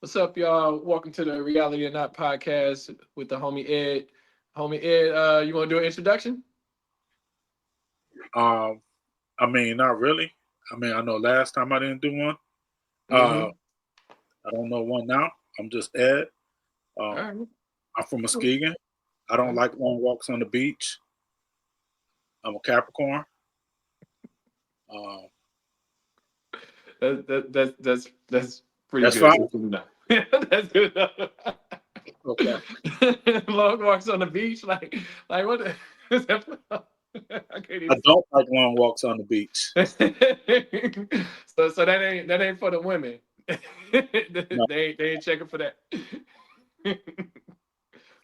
What's up, y'all? Welcome to the Reality or Not podcast with the homie Ed. Homie Ed, you want to do an introduction? Um, not really. I know last time I didn't do one. Uh, Mm-hmm. I don't know one now. I'm just Ed. All Um, right. I'm from Cool. Muskegon. I All don't right. like long walks on the beach. I'm a Capricorn. Um, That's pretty that's good. fine. That's good enough. That's good enough. Okay. Long walks on the beach, like what? Is that, I can't I even. don't like long walks on the beach. So that ain't for the women. No, They ain't checking for that.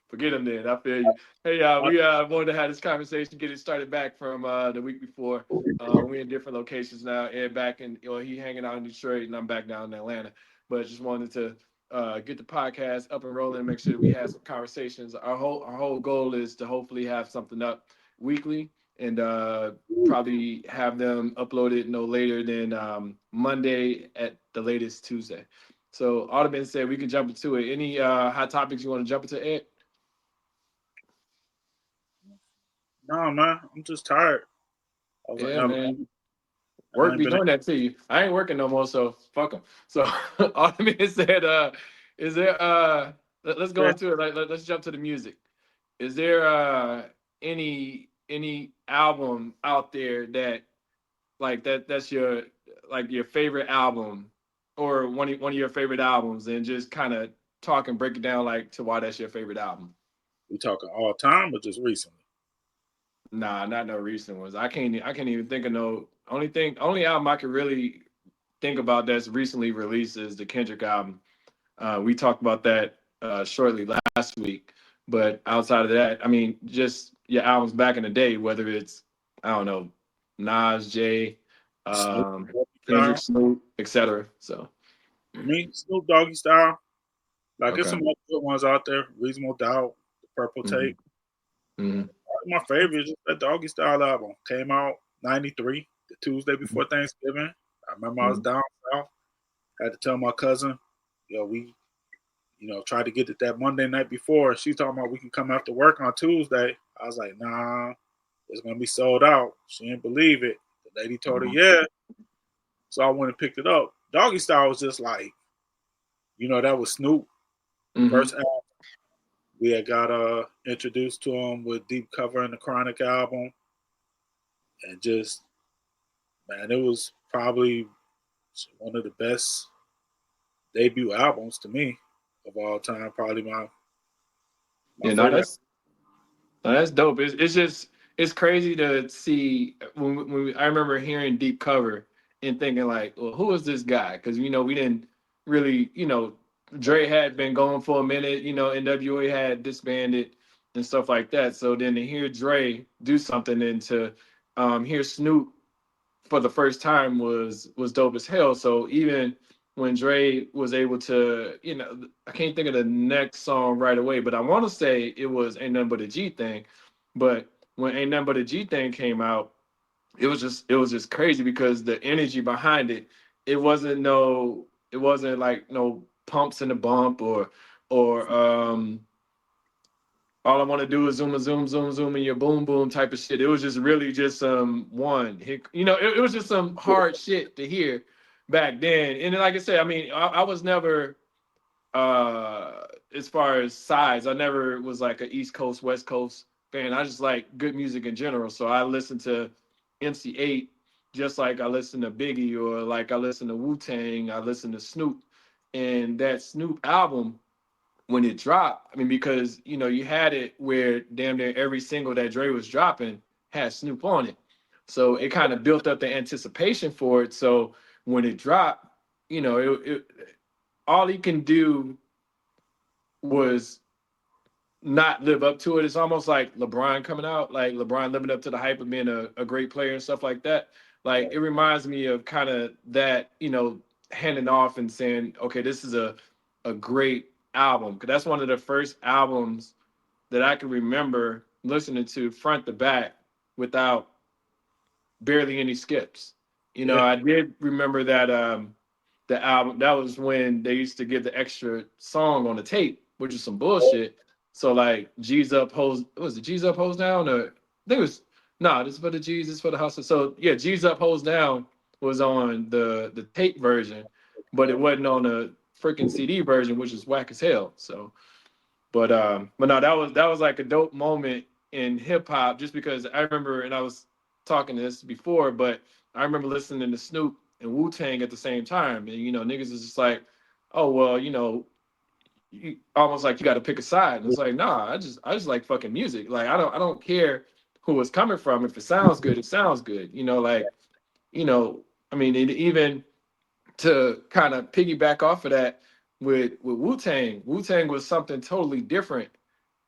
Forget them then. I feel you. Hey, we wanted to have this conversation, get it started back from the week before. We're in different locations now. Ed back in, he hanging out in Detroit, and I'm back down in Atlanta. But just wanted to get the podcast up and rolling, make sure that we have some conversations. Our whole goal is to hopefully have something up weekly, and probably have them uploaded no later than Monday at the latest Tuesday. So all that being said, we can jump into it. Any hot topics you want to jump into, Ed? no, man. I'm just tired. I was like, Yeah, man. I Work ain't be been. doing that to you. I ain't working no more, so fuck them. So all that being said, is there let's go into it. Let's jump to the music. Is there any album out there that that's your favorite album, or one of your favorite albums, and just kind of talk and break it down like to why that's your favorite album? We talking all time or just recently? Nah, not no recent ones. I can't even think of no only album I could really think about that's recently released is the Kendrick album. We talked about that shortly last week, but outside of that, I mean, just your albums back in the day, whether it's I don't know, Nas, Jay, Snoop um, Doggy Kendrick, Style. Snoop, etc. So Me, Snoop Doggy Style. Like, it's okay. some other good ones out there. Reasonable Doubt, The Purple Hmm. Tape. Hmm. My favorite is just that Doggy Style album. Came out '93, the Tuesday before Thanksgiving. I remember I was Hmm. down south. Had to tell my cousin, we, tried to get it that Monday night before. She talking about we can come after work on Tuesday. I was like, nah, it's gonna be sold out. She didn't believe it. The lady told her, Hmm. yeah. So I went and picked it up. Doggy Style was just like, that was Snoop Hmm. first album. We had got introduced to him with Deep Cover and the Chronic album, and just, man, it was probably one of the best debut albums to me of all time. Probably my Yeah, no, favorite. that's dope. It's just it's crazy to see I remember hearing Deep Cover and thinking like, well, who is this guy? Because we didn't really, Dre had been going for a minute, NWA had disbanded and stuff like that. So then to hear Dre do something and to hear Snoop for the first time was dope as hell. So even when Dre was able to, I can't think of the next song right away, but I want to say it was Ain't Nothing But a G Thing. But when Ain't Nothing But a G Thing came out, it was just crazy because the energy behind it, it wasn't like no pumps in the bump or all I want to do is zoom and zoom, zoom, zoom, and your boom, boom type of shit. It was just really just some one hit, it was just some hard shit to hear back then. And then, like I said, I mean, I was never, as far as size, I never was like an East Coast, West Coast fan. I just like good music in general. So I listened to MC8 just like I listened to Biggie or like I listened to Wu Tang, I listened to Snoop. And that Snoop album, when it dropped, I mean, because you had it where damn near every single that Dre was dropping had Snoop on it, so it kind of built up the anticipation for it. So when it dropped, all he can do was not live up to it. It's almost like LeBron coming out, like LeBron living up to the hype of being a great player and stuff like that. Like it reminds me of kind of that, handing off and saying, okay, this is a great album. Cause that's one of the first albums that I can remember listening to front to back without barely any skips. Yeah, I did remember that the album. That was when they used to give the extra song on the tape, which is some bullshit. So like G's up, hoes. Was it G's up, hoes down? Or I think it was this is for the G's, this is for the hustle. So yeah, G's up, hoes down was on the tape version, but it wasn't on the freaking CD version, which is whack as hell. So, but no, that was like a dope moment in hip hop, just because I remember, and I was talking to this before, but I remember listening to Snoop and Wu Tang at the same time, and niggas is just like, oh well, almost like you got to pick a side, and it's like, nah, I just like fucking music. Like I don't care who it's coming from. If it sounds good, it sounds good. Like, you know, I mean, even to kind of piggyback off of that with Wu Tang. Wu Tang was something totally different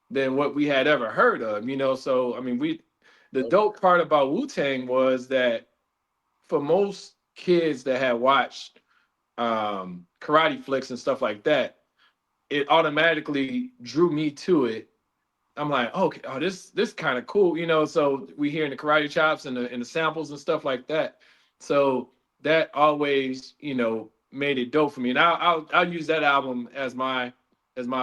than what we had ever heard of. So I mean, the dope part about Wu Tang was that for most kids that had watched karate flicks and stuff like that, it automatically drew me to it. I'm like, okay, oh, this kind of cool, So we hear in the karate chops and the samples and stuff like that. So that always, made it dope for me. And I'll use that album as my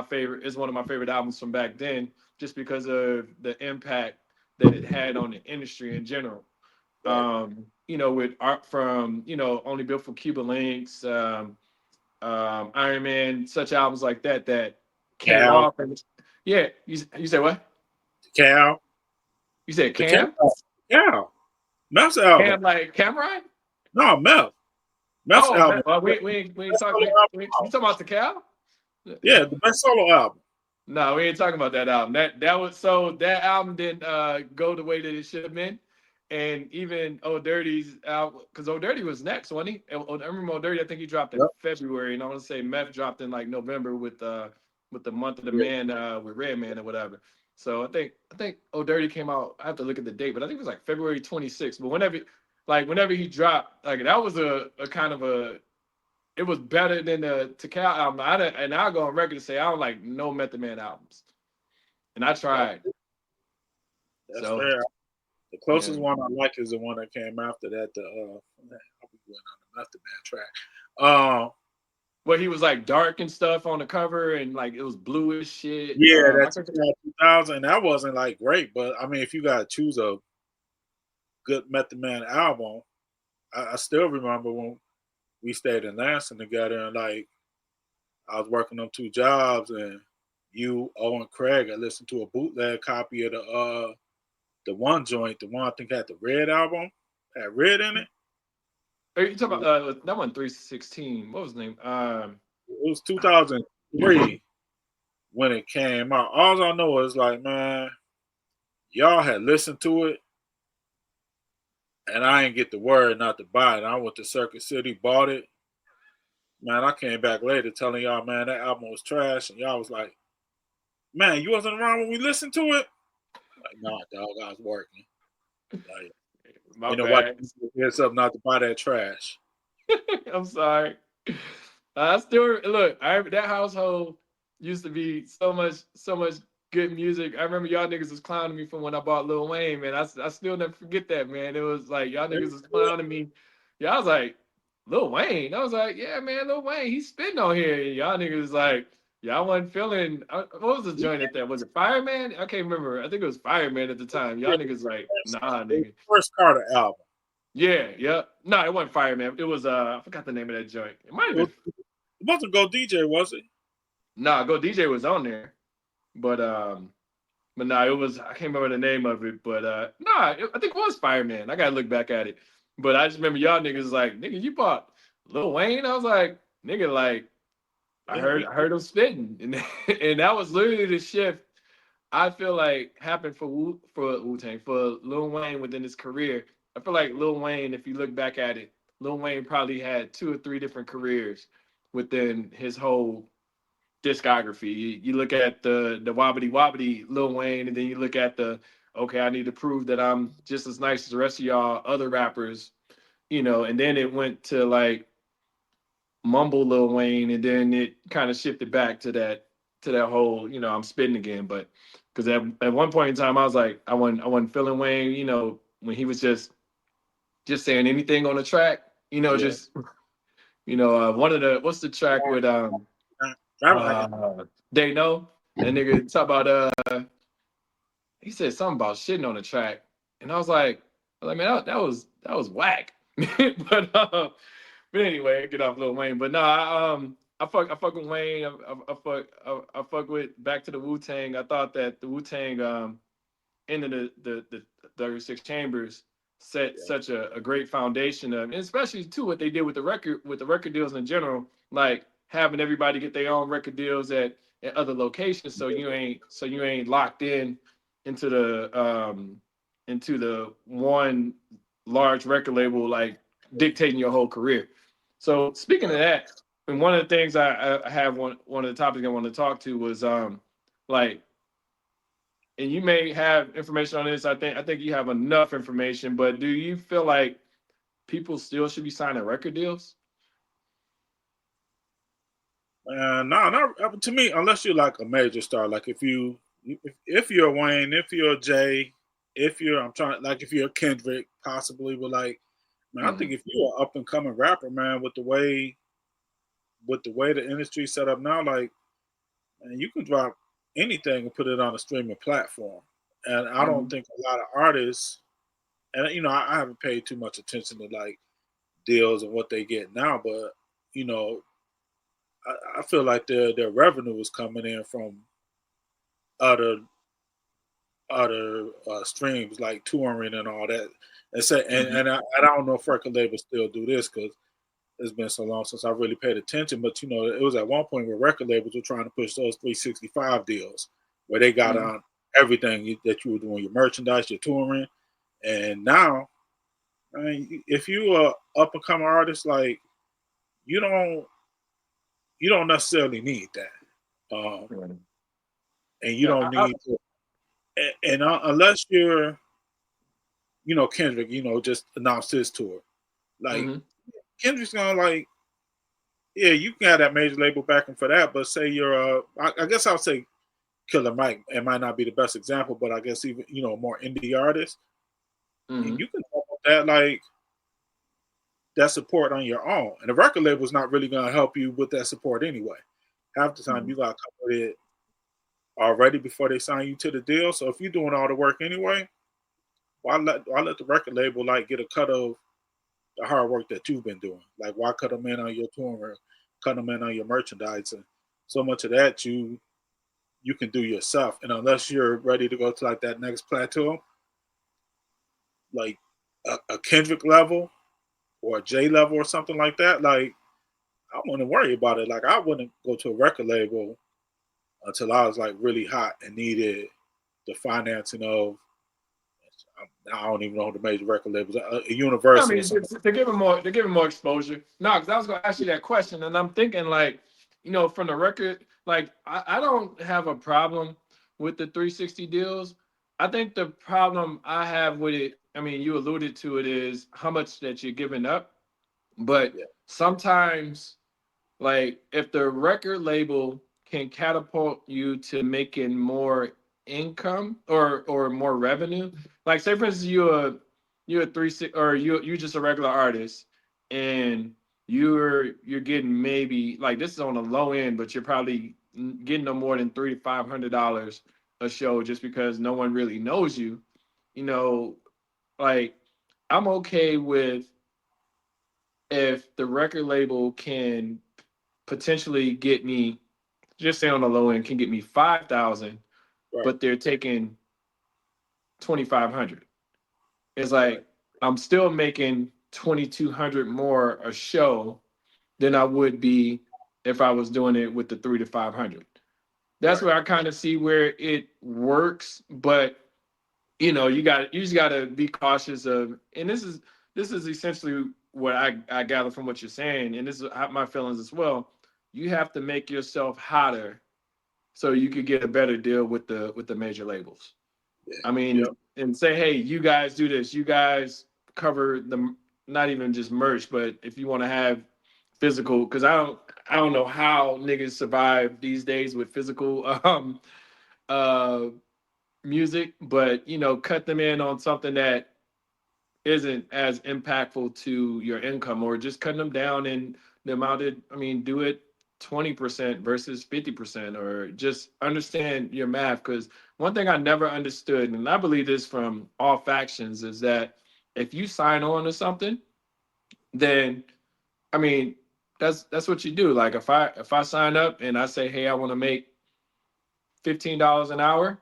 favorite, is one of my favorite albums from back then, just because of the impact that it had on the industry in general. With art from, Only Built for Cuba Links, Iron Man, such albums like that came Cal, off. And yeah, you said what? Cal, You said the Cal, Cam? Cal, Meth's album. Cam like Cameron? No, Meth's Oh, album. well, we ain't Best talking. solo You talking about the Cal? Yeah, the best solo album. No, we ain't talking about that album. That album didn't go the way that it should have been. And even Old Dirty's album, because Old Dirty was next, wasn't he? I remember Old Dirty, I think he dropped in Yep. February, and I want to say Meth dropped in like November with the Month of the Yeah. Man with Redman or whatever. So I think Old Dirty came out. I have to look at the date, but I think it was like February 26th. But whenever he dropped, like that was a kind of a, it was better than the Takal album. And I'll go on record to say I don't like no Method Man albums, and I tried. That's So fair. The yeah. closest one I like is the one that came after that. I'll be going on the Method Man track. Where he was like dark and stuff on the cover, and like it was bluish shit. Yeah, that's 2000. That wasn't like great, but I mean, if you gotta choose a good Method Man album, I still remember when we stayed in Lansing together, and like I was working on 2 jobs, and you, Owen, Craig, I listened to a bootleg copy of the one joint, the one I think had the Red album, had Red in it. Are you talking about that one 316? What was the name? It was 2003 when it came out. All I know is like, man, y'all had listened to it, and I didn't get the word not to buy it. I went to Circuit City, bought it. Man, I came back later telling y'all, man, that album was trash, and y'all was like, man, you wasn't around when we listened to it. Like, nah, dog, I was working. Like, My what? bad. Heads up, not to buy that trash. I'm sorry. I still look. That household used to be so much good music. I remember y'all niggas was clowning me from when I bought Lil Wayne, man. I still never forget that, man. It was like y'all niggas was clowning me. Yeah, I was like, Lil Wayne. I was like, yeah, man, Lil Wayne, he's spitting on here. And y'all niggas was like, y'all wasn't feeling. What was the joint at that? Was it Fireman? I can't remember. I think it was Fireman at the time. Y'all niggas like, nah, nigga. First Carter album. Yeah, yeah. No, it wasn't Fireman. It was I forgot the name of that joint. It might have been. It wasn't Go DJ, was it? Nah, Go DJ was on there, but nah, it was. I can't remember the name of it, but I think it was Fireman. I gotta look back at it, but I just remember y'all niggas like, nigga, you bought Lil Wayne. I was like, nigga, like I heard him spitting, and that was literally the shift I feel like happened for Wu-Tang, for Lil Wayne within his career. I feel like Lil Wayne, if you look back at it, Lil Wayne probably had 2 or 3 different careers within his whole discography. You look at the wobbity wobbity Lil Wayne, and then you look at the, okay, I need to prove that I'm just as nice as the rest of y'all other rappers, and then it went to like mumble Lil Wayne, and then it kind of shifted back to that whole, I'm spitting again. But because at one point in time I was like, I wasn't feeling Wayne, when he was just saying anything on the track, Yeah. just You know, one of the what's the track with Rap like it. uh they know that nigga talk about he said something about shitting on the track, and I was like, man, that was whack. But anyway, get off Lil Wayne. But no, I fuck with Wayne. I fuck with back to the Wu Tang. I thought that the Wu Tang into the 36 chambers set Yeah, such a great foundation of, and especially too what they did with the record deals in general, like having everybody get their own record deals at other locations, so you ain't locked in into the one large record label like dictating your whole career. So speaking of that, and one of the things I have one of the topics I wanted to talk to was like, and you may have information on this. I think you have enough information, but do you feel like people still should be signing record deals? no, not to me. Unless you're like a major star, like if you're Wayne, if you're Jay, if you're I'm trying like if you're Kendrick, possibly, but like man, I think Mm-hmm. if you're an up and coming rapper, man, with the way the industry set up now, like man, you can drop anything and put it on a streaming platform. And I don't Mm-hmm. think a lot of artists, and I haven't paid too much attention to like deals and what they get now, but you know, I feel like their revenue is coming in from other streams like touring and all that. And say, Mm-hmm. and I don't know if record labels still do this because it's been so long since I really paid attention. But it was at one point where record labels were trying to push those 365 deals, where they got Mm-hmm. on everything that you were doing, your merchandise, your touring, and now, I mean, if you are up and coming artist, like you don't you don't necessarily need that, Right. and you Yeah, don't need to, and unless you're Kendrick, just announced his tour, like mm-hmm. Kendrick's gonna like, yeah, you can have that major label backing for that, but say you're I guess I'll say Killer Mike. It might not be the best example, but I guess even more indie artists, Mm-hmm. you can talk about that like that support on your own, and the record label is not really gonna help you with that support anyway. Half the time Mm-hmm. you gotta come with it already before they sign you to the deal. So if you're doing all the work anyway, why let the record label like get a cut of the hard work that you've been doing? Like why cut them in on your tour, cut them in on your merchandise, and so much of that you can do yourself. And unless you're ready to go to like that next plateau, like a Kendrick level or a J level or something like that, like I wouldn't worry about it. Like I wouldn't go to a record label until I was like really hot and needed the financing of I don't even know who the major record labels, a I Universal or mean, something. to give him more exposure. No, because I was gonna ask you that question, and I'm thinking like, from the record, like I don't have a problem with the 360 deals. I think the problem I have with it, I mean, you alluded to it, is how much that you're giving up. But Yeah, sometimes, like if the record label can catapult you to making more income or more revenue, like say for instance you're a three six, or you just a regular artist, and you're getting maybe, like, this is on the low end, but you're probably getting no more than $300 to $500 a show just because no one really knows you, you know like, I'm okay with if the record label can potentially get me, just say on the low end, can get me 5,000, right, but they're taking 2,500. It's right, like I'm still making 2,200 more a show than I would be if I was doing it with the 3 to 500. That's right. where I kind of see where it works, but you just got to be cautious of, and this is essentially what I gather from what you're saying, and this is my feelings as well. You have to make yourself hotter so you could get a better deal with the major labels. Yeah, I yep, mean, and say, hey, you guys do this. You guys cover the, not even just merch, but if you want to have physical, because I don't know how niggas survive these days with physical uh music, but cut them in on something that isn't as impactful to your income, or just cutting them down in the amount of, I mean, do it 20% versus 50%, or just understand your math. Because one thing I never understood, and I believe this from all factions, is that if you sign on to something, then I mean, that's what you do. Like if I sign up and I say, hey, I want to make $15 an hour,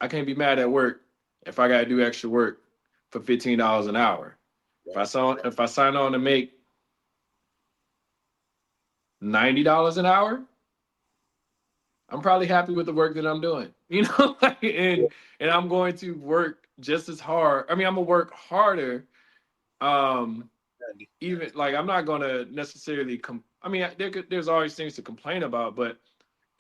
I can't be mad at work if I got to do extra work for $15 an hour. Right. If I sign on to make $90 an hour, I'm probably happy with the work that I'm doing. You know, like, Yeah. and I'm going to work just as hard. I mean, I'm gonna work harder. Um, even like I'm not gonna necessarily I mean, there's always things to complain about, but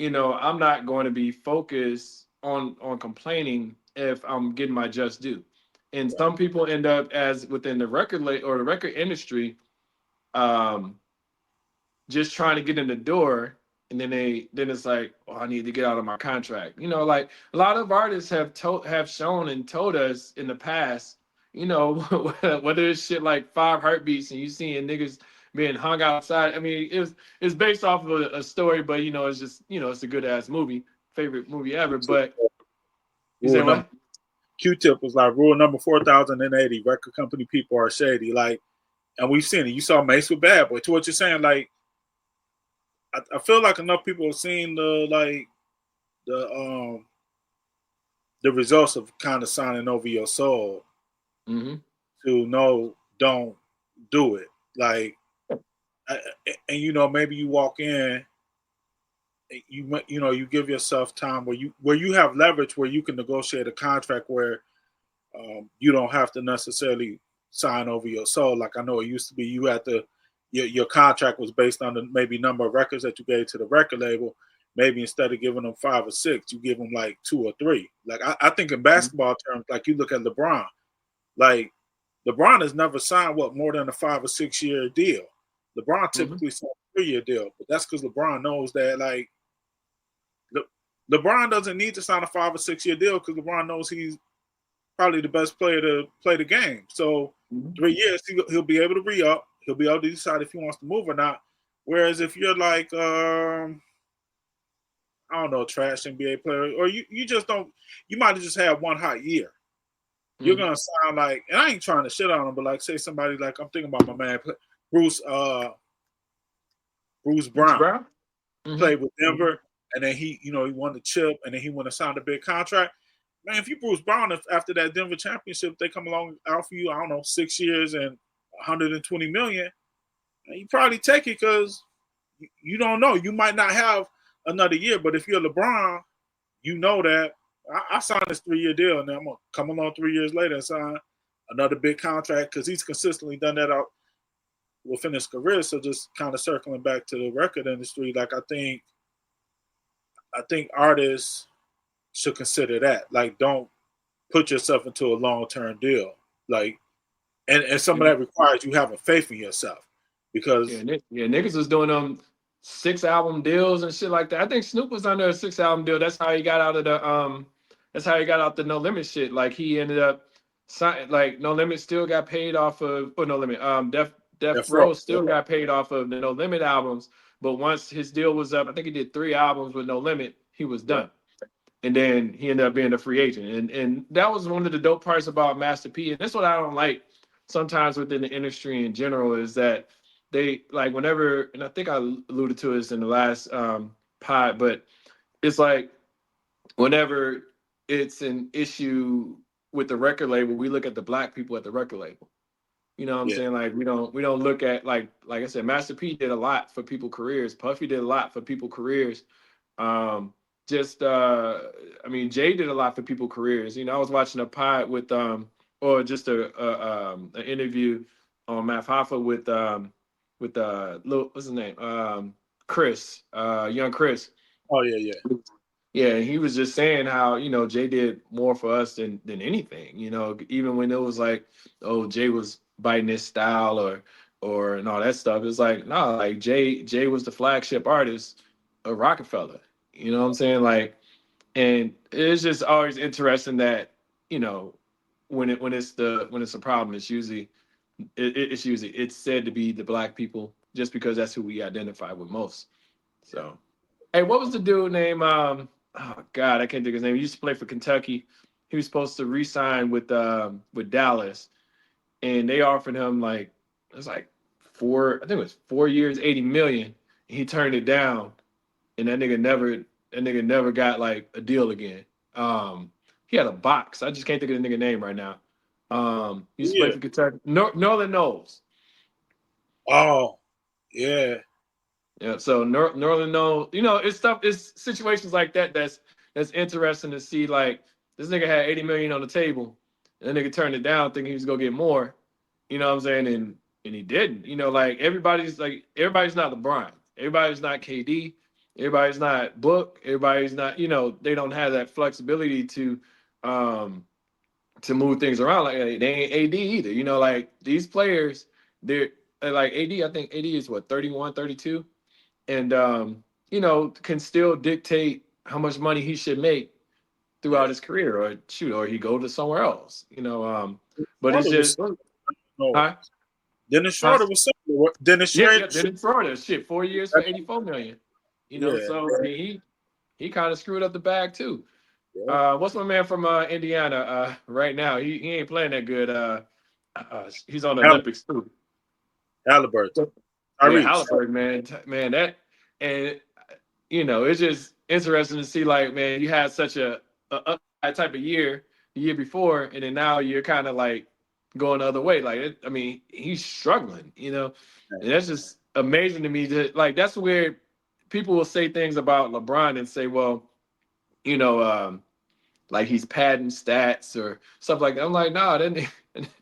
I'm not going to be focused on complaining if I'm getting my just due. And Right. some people end up as within the or the record industry, um, just trying to get in the door, and then it's like, oh, I need to get out of my contract. Like a lot of artists have shown and told us in the past, whether it's shit like Five Heartbeats and you seeing niggas being hung outside. I mean, it's based off of a story, but it's just it's a good ass movie, favorite movie ever. But you say Rule number what? Q-Tip was like rule number 4080. Record company people are shady. Like, and we've seen it. You saw Mace with Bad Boy. To what you're saying, like, I feel like enough people have seen the the results of kind of signing over your soul Mm-hmm. to know don't do it. Like, and maybe you walk in, you give yourself time where you have leverage where you can negotiate a contract where you don't have to necessarily sign over your soul. Like I know it used to be, you had to your contract was based on the maybe number of records that you gave to the record label. Maybe instead of giving them 5 or 6, you give them like 2 or 3. Like I think in basketball terms, like you look at LeBron, like LeBron has never signed more than a 5 or 6 year deal. LeBron Mm-hmm. typically signed a 3 year deal, but that's because LeBron knows that like LeBron doesn't need to sign a 5 or 6 year deal because LeBron knows he's probably the best player to play the game. So Mm-hmm. 3 years, he'll be able to re up. He'll be able to decide if he wants to move or not. Whereas if you're like, I don't know, trash NBA player, or you just don't, you might have just had one hot year. You're Mm-hmm. gonna sound like, and I ain't trying to shit on him, but like say somebody like I'm thinking about my man Bruce Bruce Bruce Brown Brown. Mm-hmm. played with Denver, and then he won the chip, and then he went and signed a big contract. Man, if you Bruce Brown, if after that Denver championship they come along out for you, I don't know, 6 years and 120 million, you probably take it because you don't know. You might not have another year, but if you're LeBron, you know that I signed this 3 year deal, and then I'm gonna come along 3 years later and sign another big contract because he's consistently done that out within his career. So just kind of circling back to the record industry, like I think artists should consider that. Like, don't put yourself into a long term deal. Like, and some of Yeah. that requires you having faith in yourself Yeah, because niggas was doing 6 album deals and shit like that. I think Snoop was under a 6 album deal. That's how he got out of the That's how he got out the No Limit shit. Like he ended up like No Limit still got paid off of, or No Limit Death Death Row. Row still got paid off of the No Limit albums. But once his deal was up, I think he did 3 albums with No Limit. He was Right. done, and then he ended up being a free agent. And that was one of the dope parts about Master P. And that's what I don't like sometimes within the industry in general, is that they like whenever, and I think I alluded to this in the last pod, but it's like whenever it's an issue with the record label, we look at the black people at the record label. You know what I'm Yeah. saying? Like we don't look at, like I said, Master P did a lot for people careers. Puffy did a lot for people careers. Um, just I mean, Jay did a lot for people careers. I was watching a pod with or just an interview on Math Hoffa with what's his name? Chris, young Chris. Oh yeah, yeah. Yeah, he was just saying how, Jay did more for us than anything, even when it was like, oh, Jay was biting his style or and all that stuff. It's like, no, like Jay was the flagship artist of Rockefeller. You know what I'm saying? Like, and it's just always interesting that, you know, when it's a problem, it's usually it's said to be the black people just because that's who we identify with most. So, hey, what was the dude name? Oh God, I can't think of his name. He used to play for Kentucky. He was supposed to re-sign with Dallas, and they offered him like it was like I think it was 4 years, 80 million. And he turned it down, and that nigga never got like a deal again. He had a box. I just can't think of the nigga name right now. He used to play Yeah. for Kentucky. Northern Knowles. Oh, yeah. Yeah, so Northern knows, it's stuff, it's situations like that that's interesting to see. Like this nigga had 80 million on the table, and the nigga turned it down, thinking he was gonna get more. You know what I'm saying? And he didn't. Like everybody's not LeBron, everybody's not KD, everybody's not Book, everybody's not. They don't have that flexibility um to move things around. Like they ain't AD either. Like these players, they're like AD. I think AD is what 31, 32 and can still dictate how much money he should make throughout Yeah. his career, or he go to somewhere else. But it's Schroeder was just, no. huh? Dennis Huh? Schroeder was similar. Dennis Yeah, Schroeder. yeah. Then in Florida, shit, 4 years for 84 million. Yeah. So I mean, he kind of screwed up the bag too. Yeah. What's my man from Indiana right now? He ain't playing that good. He's on the Olympics too. Halliburton. Yeah, Tyrese. Halliburton, man, man, and it's just interesting to see, like, man, you had such a upside type of year the year before, and then now you're kind of like going the other way. Like, I mean, he's struggling, and that's just amazing to me. Like, that's where people will say things about LeBron and say, well, you know, um, like he's padding stats or stuff like that. I'm like, nah, that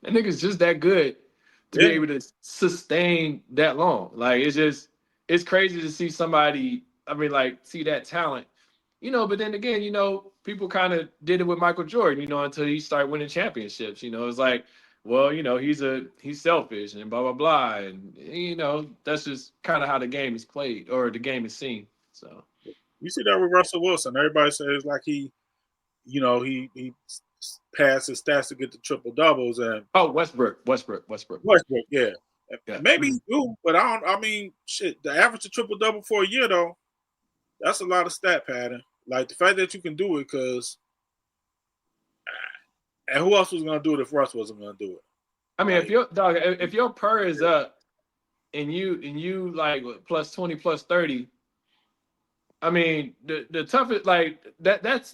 nigga's just that good to be Yeah. able to sustain that long. Like it's crazy to see somebody. I mean, like see that talent, But then again, people kind of did it with Michael Jordan, until he started winning championships. It's like, well, he's selfish and blah blah blah, and that's just kind of how the game is played or the game is seen. So. You see that with Russell Wilson. Everybody says like he passed his stats to get the triple doubles and Oh, Westbrook. Westbrook, yeah. Yeah. Maybe he do, but I don't. I mean, shit. The average of triple double for a year though, that's a lot of stat padding. Like the fact that you can do it, because and who else was gonna do it if Russ wasn't gonna do it? I mean, Like, if your per is up and you like plus 20 plus 30, I mean the toughest like that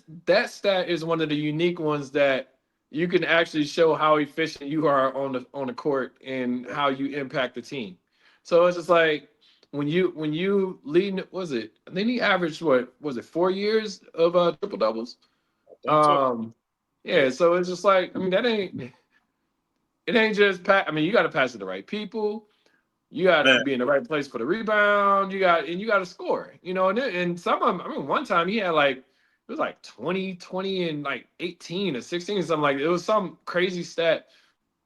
stat is one of the unique ones that you can actually show how efficient you are on the court and how you impact the team. So it's just like when you lead, was it? I think he averaged what was it 4 years of triple doubles. I think so. Um, Yeah, yeah, so it's just like I mean it ain't just I mean you got to pass it to the right people. You got to man. be in the right place for the rebound. You got to score. And some of them. I mean, one time he had like it was like 20 and like 18 or 16 or something like it was some crazy stat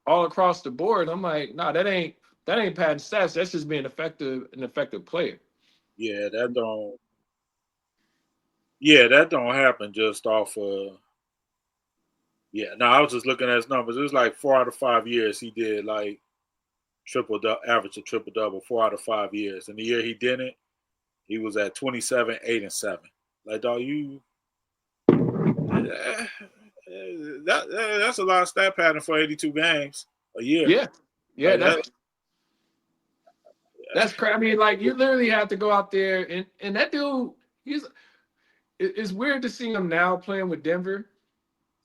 all across the board. I'm like, nah, that ain't padding stats. That's just being an effective player. Yeah, that don't. Yeah, that don't happen just off of. Yeah, no, I was just looking at his numbers. It was like 4 out of 5 years he did like average of triple double 4 out of 5 years. And the year he didn't, he was at 27, 8 and 7. Like, dog, that's a lot of stat pattern for 82 games a year. Yeah, yeah, Like that. that's crazy. I mean, like you literally have to go out there and that dude. It's weird to see him now playing with Denver.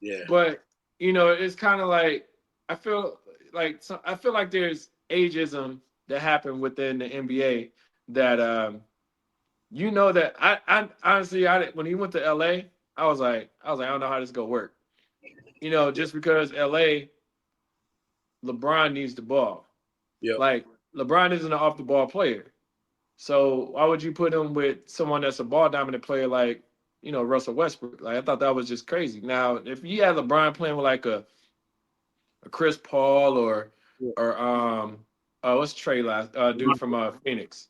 Yeah, But it's kind of like I feel I feel like there's ageism that happened within the NBA that that I honestly when he went to LA, I don't know how this is gonna work. yeah, Just because LA LeBron needs the ball. yep, Like LeBron isn't an off the ball player. So why would you put him with someone that's a ball dominant player like Russell Westbrook? Like I thought that was just crazy. Now if you had LeBron playing with like a Chris Paul yeah. what's Trey last dude from Phoenix?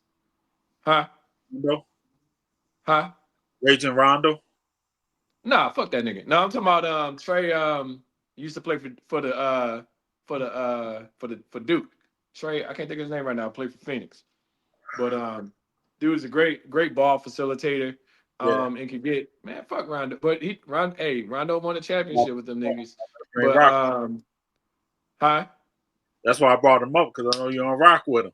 Huh? Rondo, Huh? Raging Rondo. Nah, fuck that nigga. No, I'm talking about Trey used to play for Duke. Trey, I can't think of his name right now, played for Phoenix. But dude's a great ball facilitator. Yeah. And could get man, fuck Rondo. But Rondo won a championship with them niggas. Great But rock. huh? That's why I brought him up because I know you don't rock with him.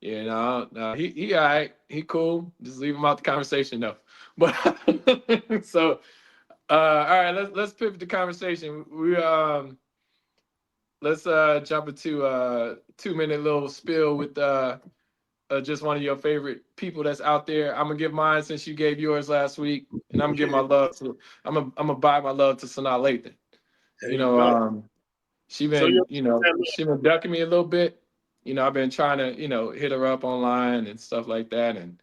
Yeah, no, he all right. He cool. Just leave him out the conversation though. But so all right, let's pivot the conversation. We let's jump into 2 minute little spill with just one of your favorite people that's out there. I'm gonna give mine since you gave yours last week, and I'm gonna give my Yeah. love to I'm gonna buy my love to Sanaa Lathan. There You you know, go. she So you been she been ducking me a little bit. I've been trying to hit her up online and stuff like that, and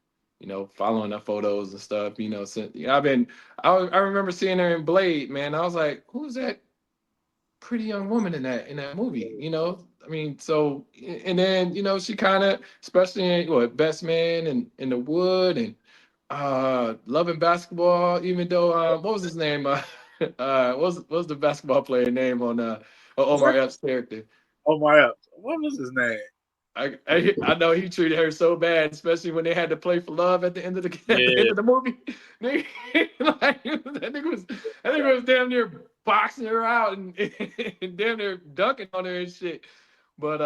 following her photos and stuff. Since I remember seeing her in Blade, man. I was like, who's that pretty young woman in that movie? I mean, so and then she kind of, especially in what Best Man and in the Wood and loving basketball. Even though what was his name? What was the basketball player name on Omar Epps' character? oh my, what was his name? I know he treated her so bad, especially when they had to play for love at the end of the at the end Yeah. of the movie. Like, that nigga was damn near boxing her out and damn near dunking on her and shit. But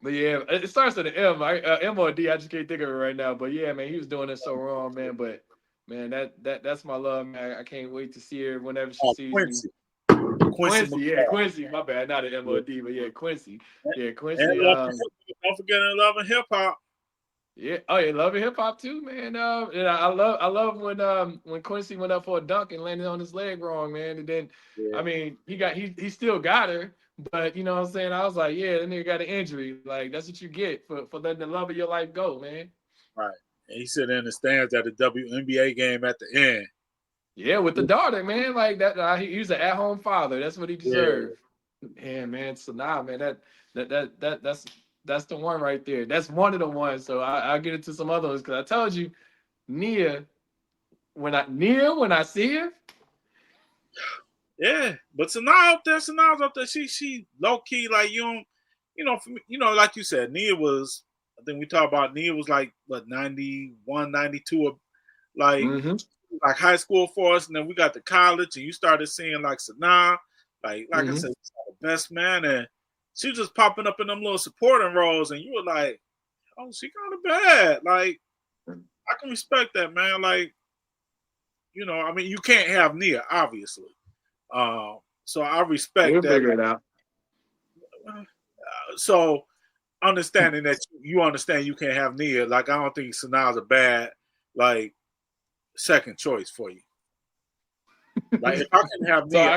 but yeah, it starts with an M. M or a D. I just can't think of it right now. But yeah, man, he was doing it so wrong, man. But man, that's my love, man. I can't wait to see her whenever she Oh, sees me. Quincy. Quincy Quincy, yeah, McCall. Quincy. My bad, not an Yeah. MOD, but yeah, Quincy. Yeah, And Quincy. don't forget in Love and Hip Hop. Yeah. Oh, yeah. Love and hip hop too, man. And I love when Quincy went up for a dunk and landed on his leg wrong, man. And then, I Yeah, mean, he still got her, but you know what I'm saying. I was like, yeah, that nigga got an injury. Like that's what you get for letting the love of your life go, man. right. And he sitting in the stands at the WNBA game at the end. Yeah, with the daughter, man. Like that, he was an at-home father. That's what he Yeah, deserved. Yeah, man. So nah, man, that's the one right there. That's one of the ones. So I'll get into some other ones because I told you, Nia. When I see her, yeah. But Sanaa's up there. She low key like you don't, for me, like you said, Nia was. I think we talked about Nia was like what 91, 92, like mm-hmm, like high school for us, and then we got to college, and you started seeing like Sanaa, like I mm-hmm. said, the best man, and she was just popping up in them little supporting roles, and you were like, oh, she kind of bad. Like I can respect that, man. Like I mean, you can't have Nia, obviously. So I respect We'll that. figure it out. So understanding that you understand you can't have Nia, like I don't think Sanaa's a bad like second choice for you. Like if I can have so Nia,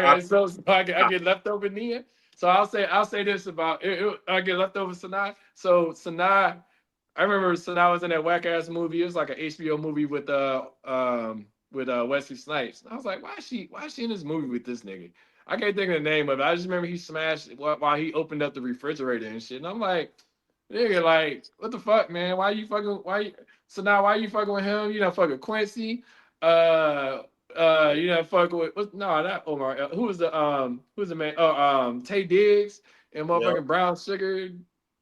I get leftover Nia. So I'll say this about it, I get leftover Sanaa. So Sanaa, I remember Sanaa was in that whack ass movie. It was like an HBO movie with Wesley Snipes. And I was like, why is she in this movie with this nigga? I can't think of the name of it. I just remember he smashed while he opened up the refrigerator and shit. And I'm like, nigga, like, what the fuck, man? Why you fucking with him? You know, fucking Quincy. Uh fucking with no, not Omar. Who's the man? Oh, Tay Diggs and yeah, motherfucking Brown Sugar.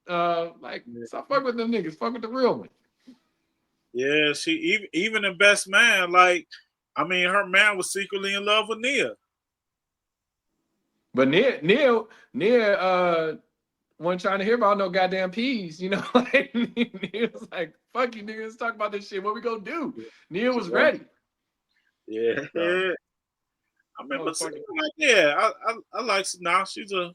Like, yeah, stop fucking with them niggas. Fuck with the real one. yeah. She even in Best Man, like I mean, her man was secretly in love with Nia. But Nia, wasn't trying to hear about no goddamn peas, Like Nia was like, "Fuck you, niggas, talk about this shit. What we gonna do?" Nia was Yeah, ready. yeah. So, Yeah. I mean, but motherfucking, like, yeah, I like now. She's a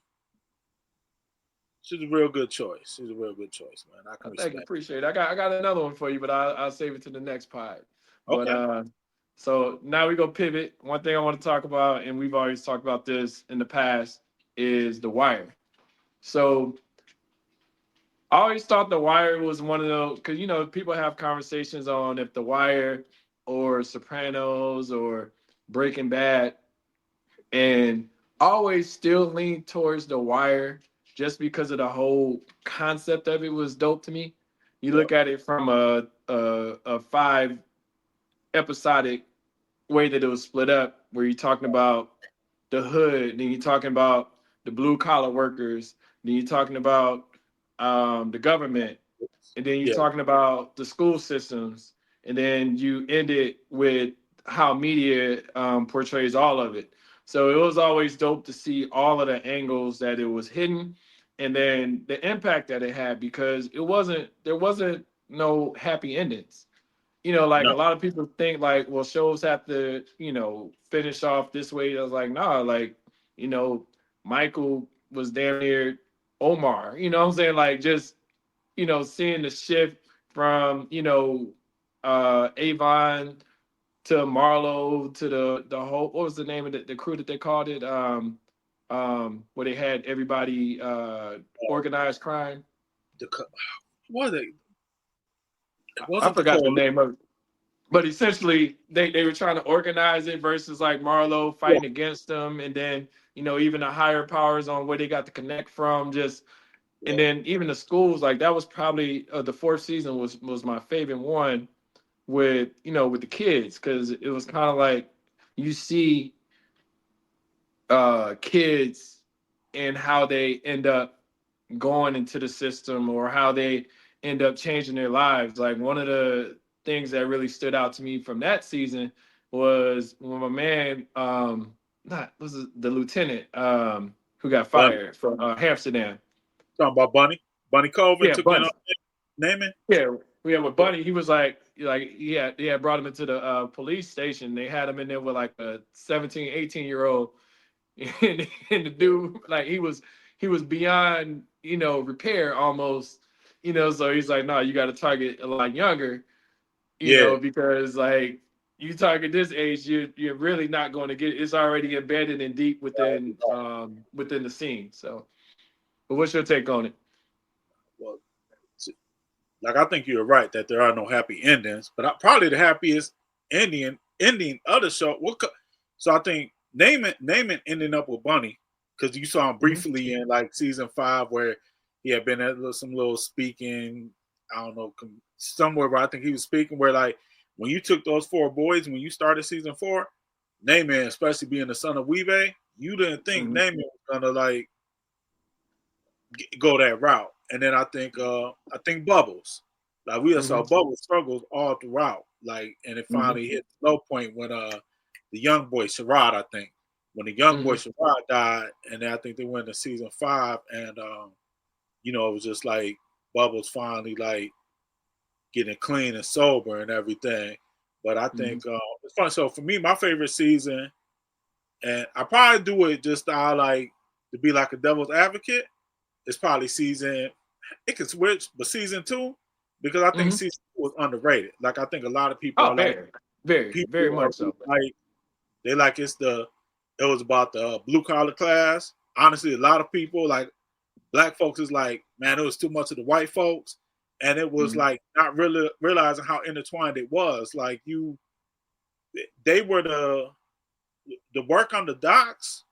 real good choice. She's a real good choice, man. I I can thank you, respect. appreciate it. I got another one for you, but I'll save it to the next pod. But Okay. so now we go pivot. One thing I want to talk about, and we've always talked about this in the past, is The Wire. So I always thought The Wire was one of those because people have conversations on if The Wire or Sopranos or Breaking Bad, and I always still lean towards The Wire just because of the whole concept of it was dope to me. You Yep. look at it from a five episodic way that it was split up, where you're talking about the hood, then you're talking about the blue collar workers, then you're talking about the government, and then you're Yeah. talking about the school systems, and then you end it with how media portrays all of it. So it was always dope to see all of the angles that it was hidden, and then the impact that it had because there wasn't no happy endings. Like No. a lot of people think like, well, shows have to, finish off this way. I was like, nah, like, you know, Michael was damn near Omar. You know what I'm saying? Like just, seeing the shift from, Avon to Marlo to the whole what was the name of the crew that they called it? Where they had everybody organized crime. The what it I wasn't the forgot the coalition. name of it. But essentially they were trying to organize it versus like Marlo Yeah. fighting against them, and then even the higher powers on where they got to connect from, just and Yeah. then even the schools, like that was probably the fourth season was my favorite one with with the kids, because it was kind of like you see kids and how they end up going into the system or how they end up changing their lives. Like one of the things that really stood out to me from that season was when my man, not was it the lieutenant, who got Bunny. fired from Amsterdam. Talking about Bunny. Bunny Colvin Yeah, took in Bunny. naming. Yeah, yeah. With Yeah. Bunny, he was like he had brought him into the police station. They had him in there with like a 17, 18-year-old, and the dude like he was beyond repair almost, so he's like, no, you got to target a lot younger, Yeah. because like you target this age, you're really not going to get it's already embedded and deep within the scene. So but what's your take on it? Well, like I think you're right that there are no happy endings, but probably the happiest ending of the show. So I think Naaman ending up with Bunny because you saw him Hmm. briefly in like season 5 where he had been at some little speaking. I don't know somewhere where I think he was speaking where like when you took those 4 boys when you started season 4, Naaman, especially being the son of Weebay, you didn't think Hmm. Naaman was gonna like go that route. And then I think Bubbles. Like we Hmm. saw Bubbles struggles all throughout. Like and it Hmm. finally hit the low point when the young boy Sherrod, I think. When the young boy Hmm. Sherrod died, and then I think they went to season 5 and it was just like Bubbles finally like getting clean and sober and everything. But I Hmm. think it's fun. So for me, my favorite season, and I probably do it just like to be like a devil's advocate. It's probably season. It can switch, but season 2, because I think Hmm. season 2 was underrated. Like I think a lot of people Oh, are like, very, very, very people are much so. like they like it was about the blue collar class. Honestly, a lot of people like black folks is like, man, it was too much of the white folks, and it was Hmm. like not really realizing how intertwined it was. Like they were the work on the docks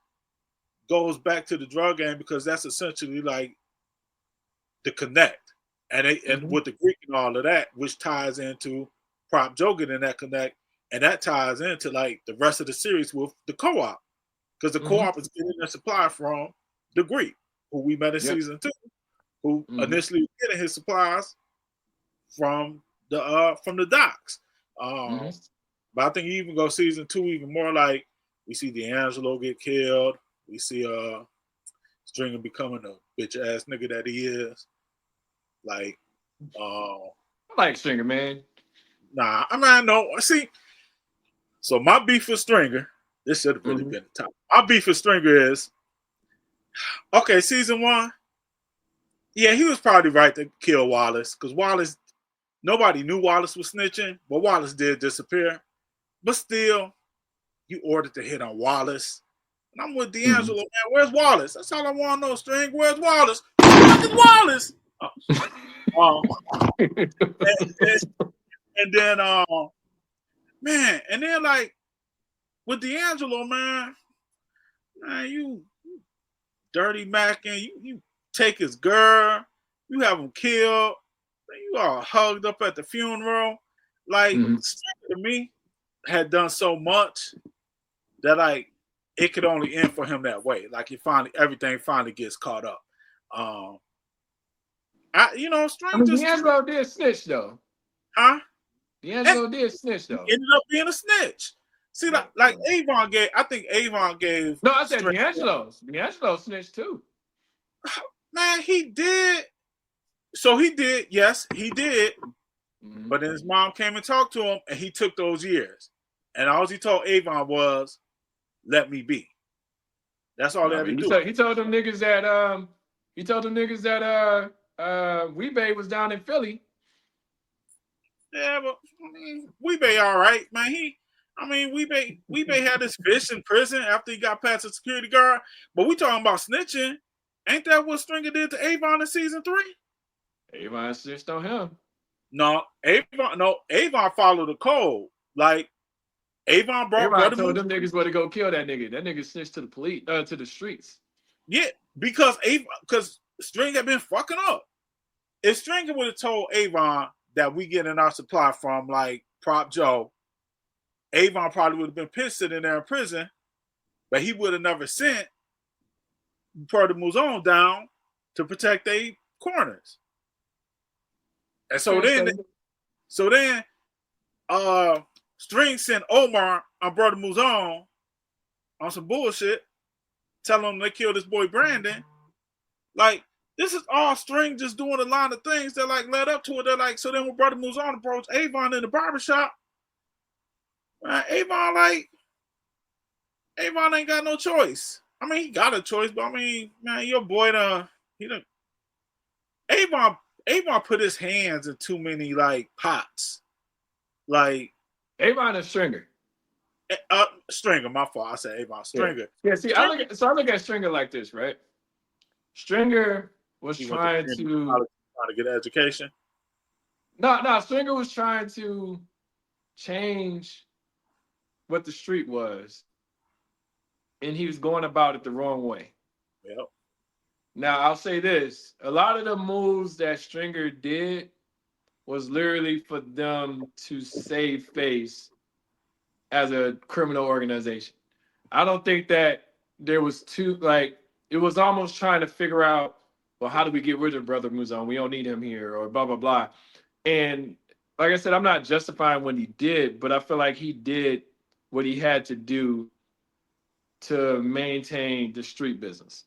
goes back to the drug game because that's essentially like the connect, and Hmm. with the Greek and all of that, which ties into Prop Joe getting that connect, and that ties into like the rest of the series with the co-op because the Hmm. co-op is getting their supply from the Greek, who we met in Yep. season 2, who Hmm. initially was getting his supplies from the docks. Hmm. Um, but I think you even go season 2 even more like we see D'Angelo get killed, we see Stringer becoming a bitch ass nigga that he is, like. Uh, I like Stringer, man. Nah, I mean, I know. See, so my beef with Stringer, this should have really Hmm. been the top. My beef with Stringer is okay. Season 1, yeah, he was probably right to kill Wallace because Wallace, nobody knew Wallace was snitching, but Wallace did disappear. But still, you ordered to hit on Wallace, and I'm with Hmm. D'Angelo. Man, where's Wallace? That's all I want to know. String, where's Wallace? Who the fuck is Wallace? Um, and, and then, man, and then like with D'Angelo, man, you dirty Mac, and you take his girl, you have him killed, you all hugged up at the funeral. Like Hmm. Stringer to me had done so much that like it could only end for him that way. Like he finally everything finally gets caught up. Um I String mean, just D'Angelo did snitch though. huh? And D'Angelo did snitch he though. ended up being a snitch. See, Right. like Avon gave, I think Avon gave No, I said String. D'Angelo's. D'Angelo snitched too. Man, he did. So he did. Yes, he did. Mm-hmm. But then his mom came and talked to him, and he took those years. And all he told Avon was, "Let me be." That's all No, he I had to mean, do. he told them niggas that Weebay was down in Philly. Yeah, but I mean, Weebay all right, man. Weebay had his fish in prison after he got past the security guard. But we talking about snitching. Ain't that what Stringer did to Avon in season 3? Avon snitched on him. No, Avon followed the code. Like Avon brought Avon Brother told Moose. them niggas where to go kill that nigga. That nigga snitched to the police, to the streets. Yeah, because String had been fucking up. If Stringer would have told Avon that we getting our supply from like Prop Joe, Avon probably would have been pissed sitting there in prison, but he would have never sent Brother Muzon down to protect their corners. And so Fair then, statement. so then, String sent Omar on Brother Muzon on some bullshit, telling him they killed his boy Brandon. Like, this is all String just doing a line of things that like led up to it. They're like, so then when Brother Muzon approached Avon in the barbershop, man, Avon ain't got no choice. I mean, he got a choice, but I mean, man, your boy he done Avon Avon put his hands in too many like pots. Like Avon and Stringer. Stringer, my fault. I said Avon Yeah. Stringer. Yeah. See, Stringer, I look at Stringer like this, right? Stringer was he went to trying community to college trying to get an education. no. Stringer was trying to change what the street was, and he was going about it the wrong way. Yep. Now I'll say this: a lot of the moves that Stringer did was literally for them to save face as a criminal organization. I don't think that there was too like it was almost trying to figure out, well, how do we get rid of Brother Muzon? We don't need him here, or blah blah blah. And like I said, I'm not justifying what he did, but I feel like he did what he had to do to maintain the street business.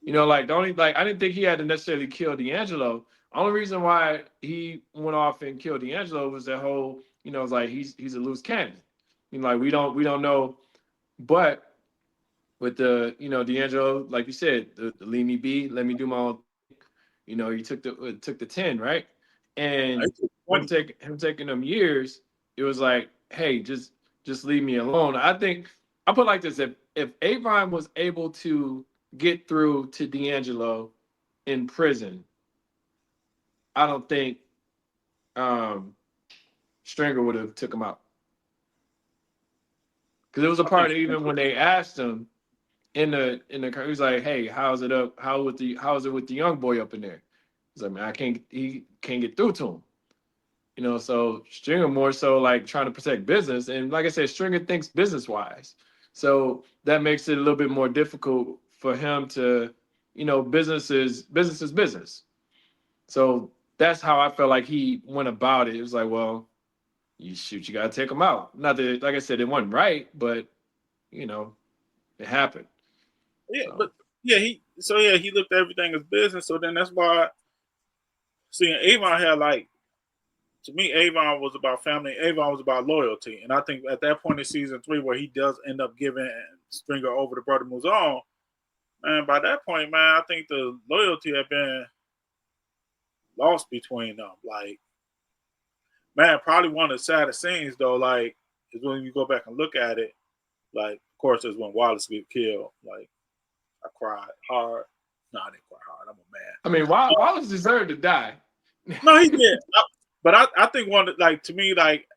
You know, like the only like I didn't think he had to necessarily kill D'Angelo. Only reason why he went off and killed D'Angelo was that whole, it's like he's a loose cannon. Like we don't know, but with the D'Angelo, like you said, the leave me be, let me do my own. He took the 10, right? I And took 20. him taking them years, it was like, hey, just leave me alone. I think I put it like this: if Avon was able to get through to D'Angelo in prison, I don't think um, Stringer would have took him out, because it was a I think part of even when they asked him he was like, hey, how's it up? How's it with the young boy up in there? He's like, man, he can't get through to him. So Stringer more so like trying to protect business. And like I said, Stringer thinks business wise. So that makes it a little bit more difficult for him to, business is business. So that's how I felt like he went about it. It was like, well, you gotta take him out. Not that, like I said, it wasn't right, but it happened. Yeah, So but he looked at everything as business. So then that's why seeing Avon had like to me, Avon was about family. Avon was about loyalty, and I think at that point in season 3, where he does end up giving Stringer over to Brother Muzon, man, by that point, man, I think the loyalty had been lost between them. Like, man, probably one of the saddest scenes though, like, is when you go back and look at it. Like, of course, is when Wallace get killed. Like, I cried hard. No, I didn't cry hard. I'm a man. I mean, Wallace deserved to die. No, he did. But I think like to me, like,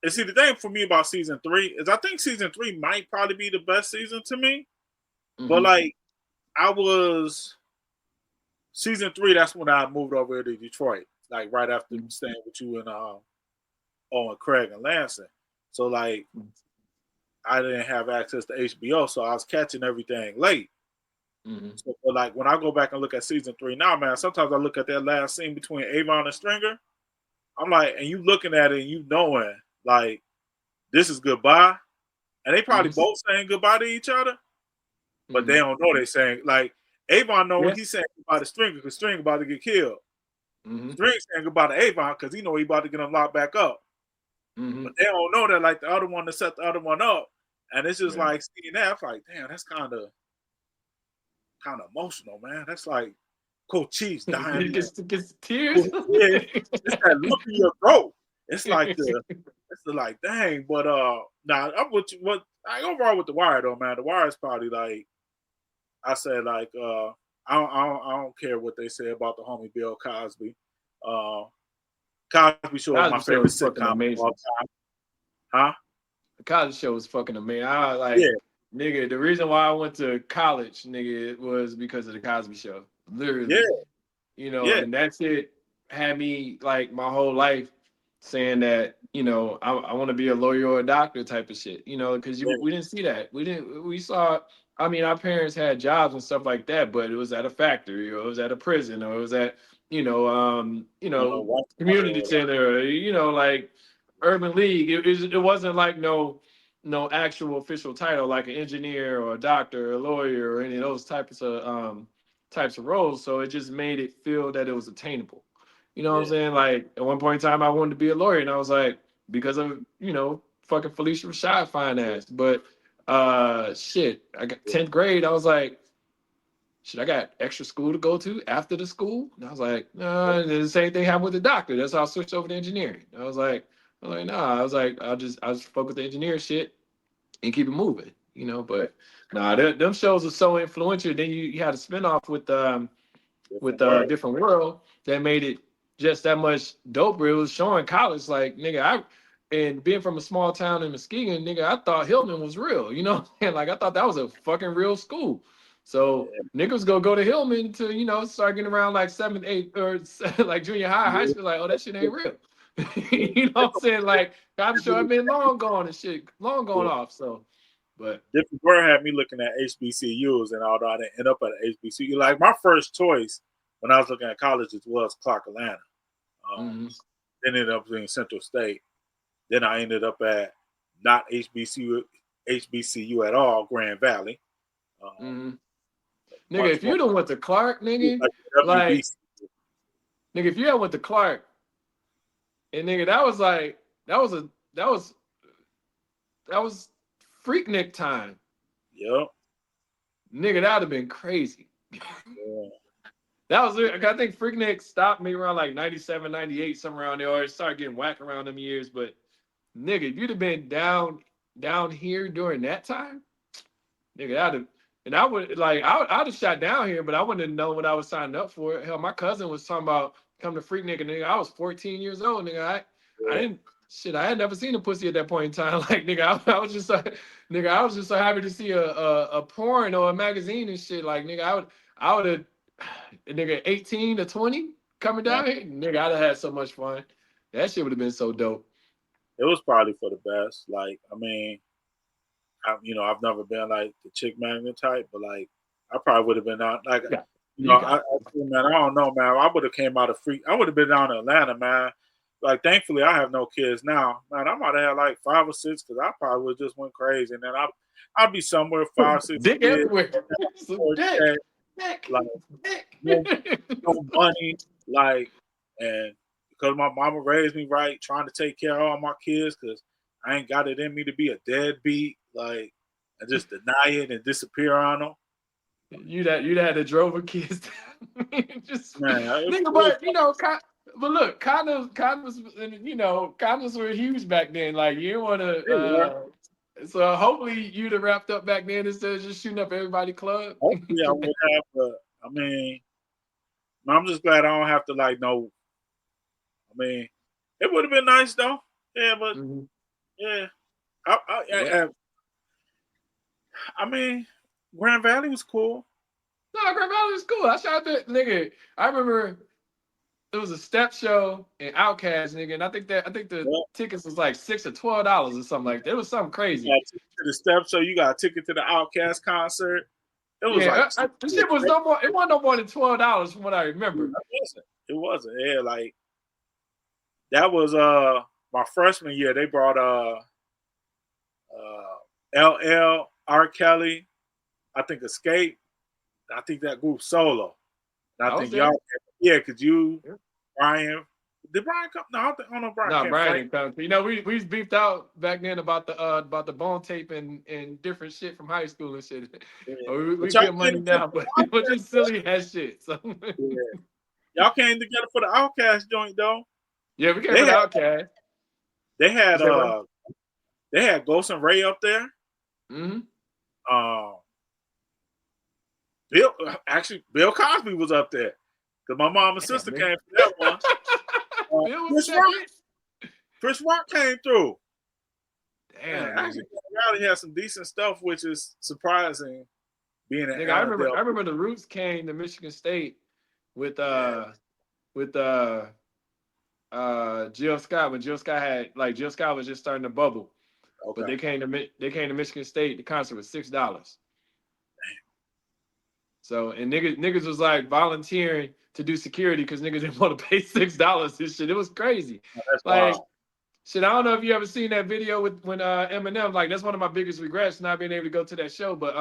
and see the thing for me about season 3 is I think season 3 might probably be the best season to me. But Mm-hmm. like I was season 3, that's when I moved over to Detroit. Like right after staying with you and Owen Craig and Lansing. So like I didn't have access to HBO, so I was catching everything late. Mm-hmm. So, but like when I go back and look at season 3 now, man, sometimes I look at that last scene between Avon and Stringer. I'm like, and you looking at it and you knowing like this is goodbye, and they probably Mm-hmm. both saying goodbye to each other, but they Mm-hmm. don't know they saying like Avon know Yeah. he's saying goodbye to Stringer because Stringer about to get killed. Mm-hmm. Stringer saying goodbye to Avon because he know he about to get him locked back up, Mm-hmm. but they don't know that like the other one to set the other one up, and it's just Yeah. like seeing that. I'm like, damn, that's kind of emotional, man. That's like Coach Chiefs dying. It gets tears. Yeah, it's that look in your throat. It's like it's like dang, but nah, I'm with you. What I overall with the Wire though, man. The Wire is probably like I said, like I don't care what they say about the homie Bill Cosby. Uh, Cosby Show is my Cosby Show favorite is fucking sitcom of all amazing. time, huh? The Cosby Show was fucking amazing. I like, Yeah, nigga. The reason why I went to college, nigga, was because of the Cosby Show. yeah, Literally, yeah, and that shit had me like my whole life saying that, I want to be a lawyer or a doctor type of shit, because yeah, we didn't see that. We saw, I mean, our parents had jobs and stuff like that, but it was at a factory or it was at a prison or it was at, White community Collar, center, like urban league. It wasn't like no actual official title like an engineer or a doctor or a lawyer or any of those types of roles. So it just made it feel that it was attainable. You know what I'm yeah, saying? Like at one point in time, I wanted to be a lawyer, and I was like, because of fucking Felicia Rashad fine ass. But shit, I got yeah, 10th grade. I was like, shit, I got extra school to go to after the school. And I was like, yeah, nah. And then the same thing happened with the doctor. That's how I switched over to engineering. Nah. I'll just focus the engineer shit and keep it moving. But nah, them shows are so influential. Then you had a spinoff with different word. Different World that made it just that much doper. It was showing college like nigga, and being from a small town in Muskegon, nigga, I thought Hillman was real. And like I thought that was a fucking real school. So Yeah, niggas go to Hillman to start getting around like seventh, eighth, or like junior high yeah, school. Like, oh, that shit ain't real. yeah. You know what I'm saying? Like I'm sure I've been long gone and shit, long gone off. So, but Different Word had me looking at HBCUs, and although I didn't end up at an HBCU, like my first choice when I was looking at colleges was Clark Atlanta. Um, mm-hmm, then ended up being Central State. Then I ended up at not HBCU at all, Grand Valley. mm-hmm. Nigga, Much if more you done went to Clark, nigga, like like WBC. nigga, if you had went to Clark, and nigga, that was like that was a that was Freaknik time. Yep. Nigga, that'd have been crazy. Yeah. That was it. I think Freaknik stopped me around like 97, 98, somewhere around there, or it started getting whack around them years. But nigga, if you'd have been down here during that time, nigga, that'd have, and I would like I'd have shot down here, but I wouldn't have known what I was signing up for. Hell, my cousin was talking about come to Freaknik, and nigga, I was 14 years old, nigga. I Yeah. didn't shit. I had never seen a pussy at that point in time. Like nigga, I was just like, nigga, I was just so happy to see a porn or a magazine and shit. Like nigga, I would have nigga 18 to 20 coming Man, down here. Nigga, I'd have had so much fun. That shit would have been so dope. it was probably for the best. Like, I mean, I've never been like the chick magnet type, but like, I probably would have been out. Like, Yeah, you got man, I don't know, man. I would have came out of free. I would have been down in Atlanta, man. Like, thankfully, I have no kids now, man. I might have had like 5 or 6 because I probably would have just went crazy, and then I'd be somewhere 5, 6 dick kids, everywhere. Some dick, dick, like no, dick. no money, like, and because my mama raised me right, trying to take care of all my kids, because I ain't got it in me to be a deadbeat, like, and just deny it and disappear on them. You'd had to drove a kids down. Just Man, nigga, but but look, condoms were huge back then. Like you didn't want to. they were. So hopefully you'd have wrapped up back then instead of just shooting up everybody club. Hopefully, I would have, but I mean, I'm just glad I don't have to like know. I mean, it would have been nice though. Yeah, but Mhm. yeah, Yeah. I mean, Grand Valley was cool. No, Grand Valley was cool. I shot that nigga. I remember it was a step show in Outcast, nigga, and I think the Yeah. tickets was like $6 or $12 or something like that. It was something You crazy. got a ticket to the step show. You got a ticket to the Outcast concert. It It was like Yeah, the shit was no more. It wasn't no more than $12 from what I remember. it wasn't. Yeah, like that was my freshman year. They brought LL, R. Kelly, I think Escape, I think that group Solo. And I I was think there. y'all, yeah, because you, Yeah. Brian, did Brian come? No, I don't know if Brian No, came. Brian Frank, didn't come. You know, we was beefed out back then about the bone tape and different shit from high school and shit. yeah. We But y'all get money came together now, for but the it was just Outcast, silly ass shit. So yeah. Y'all came together for the Outcast joint though. yeah, we came They for the had Outcast. they You had say what? uh they had Ghost and Ray up there. Mm-hmm. Um Bill Bill Cosby was up there. Because my mom and Damn, sister man. came for that one. Bill was in Chris that Rock. bitch. Chris Rock came through. Man, Damn, actually, nigga. Rowdy had some decent stuff, which is surprising being in Nigga, Allendale. I remember the Roots came to Michigan State with Yeah, with Jill Scott when Jill Scott had like Jill Scott was just starting to bubble. But okay. they came to Michigan State. The concert was $6. So and niggas was like volunteering to do security because niggas didn't want to pay $6 and shit. It was crazy. That's Like wild. shit, I don't know if you ever seen that video with when Eminem, like that's one of my biggest regrets not being able to go to that show. But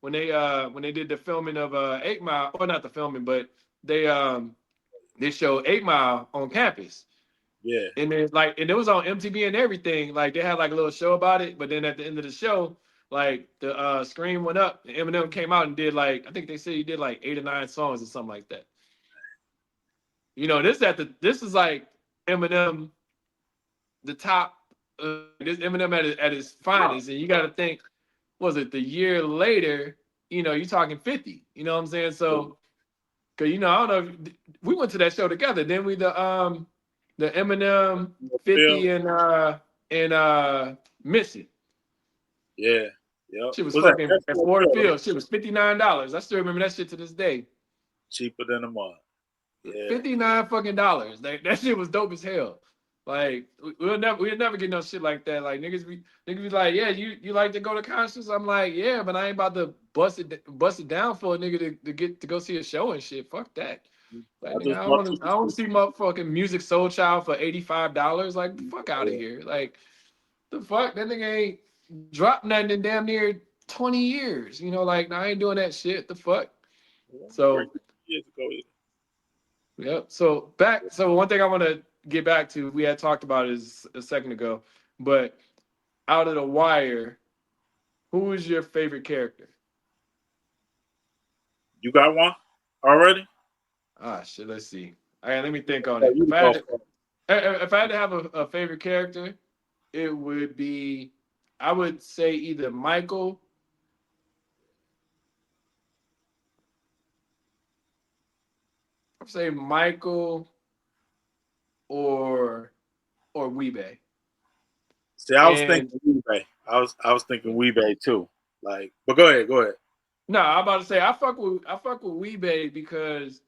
when they did the filming of 8 Mile, or not the filming, but they showed 8 Mile on campus. Yeah. And then like and it was on MTV and everything. Like they had like a little show about it, but then at the end of the show, like the screen went up and Eminem came out and did like I think they said he did like 8 or 9 songs or something like that. You know, this is like Eminem, the top this Eminem at his finest, and you got to think, was it the year later? You know, you talking 50. You know what I'm saying? So, cause you know, I don't know. If, we went to that show together. Then we the Eminem Bill. 50 and Missy. Yeah. Yep. Shit was Was that fucking at Esco Ford Bill? Field. Shit was $59. I still remember that shit to this day. Cheaper than a mug. Yeah. 59 fucking dollars. That shit was dope as hell. Like we'll never get no shit like that. Like niggas be like, yeah, you like to go to concerts? I'm like, yeah, but I ain't about to bust it down for a nigga to get to go see a show and shit. Fuck that. Like I nigga, just bought I don't tickets. see motherfucking Music Soul Child for $85. Like the fuck out of Yeah. here. Like the fuck that nigga ain't dropped nothing in damn near 20 years. You know, like I ain't doing that shit. The fuck. Great So years ago. yeah. So one thing I want to get back to, we had talked about is a second ago, but out of the wire, who is your favorite character? You got one already? Ah, shit. Let's see. All right, let me think on Oh, it. you go first. If I had to have a favorite character, it would be, I would say either Michael. I'd say Michael or Weebay. See, I was And thinking Weebay. I was thinking Weebay too. Like, but go ahead, go ahead. no, I'm about to say I fuck with Weebay because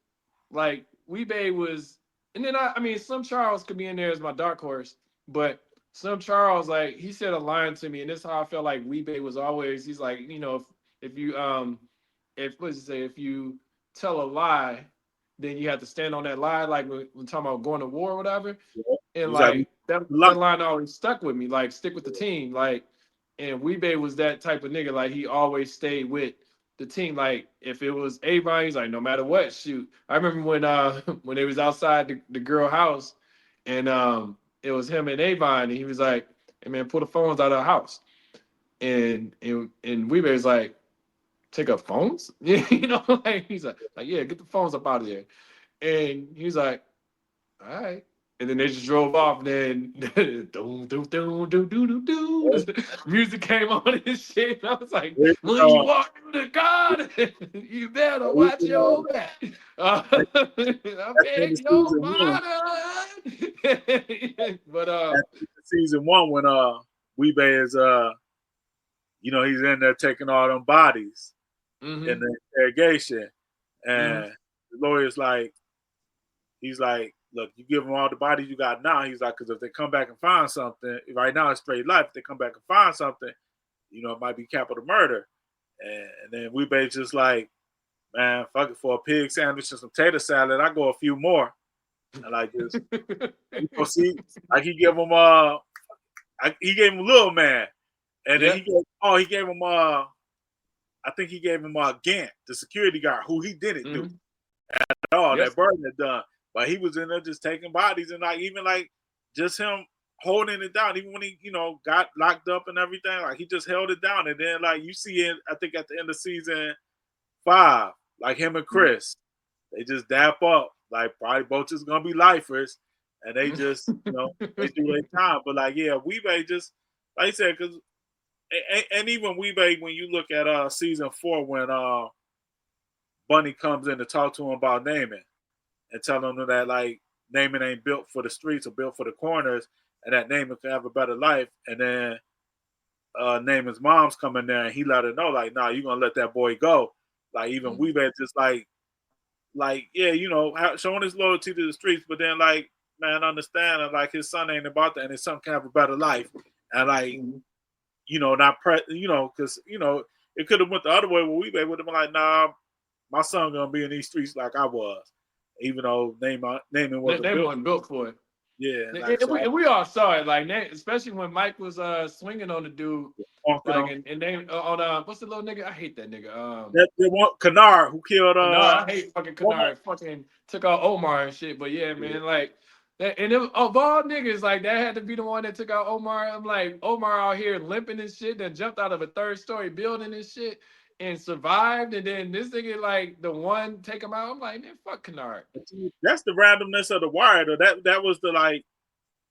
like Weebay was, and then I mean some Charles could be in there as my dark horse, but some Charles like he said a line to me, and this is how I felt like Weebay was always. He's like, you know, if you if let's say if you tell a lie, then you have to stand on that lie. Like when talking about going to war or whatever, Yeah. and He's like, like that luck. line always stuck with me. Like stick with the team. Like and Weebay was that type of nigga. Like he always stayed with the team. Like if it was Avon, he's like no matter what, shoot. I remember when when they was outside the girl house, and it was him and Avon, and he was like, "Hey man, pull the phones out of the house." And Weebay was like, "Take up phones?" You know, like he's like yeah, get the phones up out of there. And he's like, all right. And then they just drove off. And then doom, doom, doom, doom, doom, doom, doom. The music came on and shit. And I was like, Even, when you walk through the garden, you better watch even, your back. I at the end of beg your season one, pardon. But at the end of season one, when Weebay is he's in there taking all them bodies in mm-hmm, the interrogation, mm-hmm, and the lawyer's like, he's like, look, you give them all the bodies you got now. He's like, because if they come back and find something, right now it's straight life. If they come back and find something, it might be capital murder. And then Weebay just like, man, fuck it, for a pig sandwich and some tater salad, I go a few more. And like this, see, like he gave him Little Man, and then Yeah. he gave him I think he gave him Gant, the security guard, who he didn't do Mm-hmm. at all. Yes. That Burton had done, but he was in there just taking bodies and like even like just him holding it down, even when he got locked up and everything. Like he just held it down, and then like you see it, I think at the end of season 5, like him and Chris, they just dap up. Like probably both just gonna be lifers, and they just they do their time. But like yeah, Weebay just like I said, because and even Weebay, when you look at season 4 when Bunny comes in to talk to him about naming and telling him that like naming ain't built for the streets or built for the corners, and that naming can have a better life. And then Naaman's mom's coming there and he let her know like, nah, you gonna let that boy go. Like even Weebay just like yeah, showing his loyalty to the streets, but then like man, understanding like his son ain't about that, and his son can have a better life, and like not because it could have went the other way where Weebay would have been like, nah, my son gonna be in these streets like I was, even though naming wasn't They built. weren't built for it. Yeah, like And so, we all saw it, like especially when Mike was swinging on the dude, like and they on what's the little nigga? I hate that nigga. That one Kennard who killed Kennard, I hate fucking woman. Kennard. Fucking took out Omar and shit. But yeah, Yeah. man, like that, and of all niggas, like that had to be the one that took out Omar. I'm like Omar out here limping and shit, then jumped out of a 3rd-story building and shit and survived, and then this nigga like the one take him out. I'm like, man, fuck Kennard. That's the randomness of the wire, though. That was the like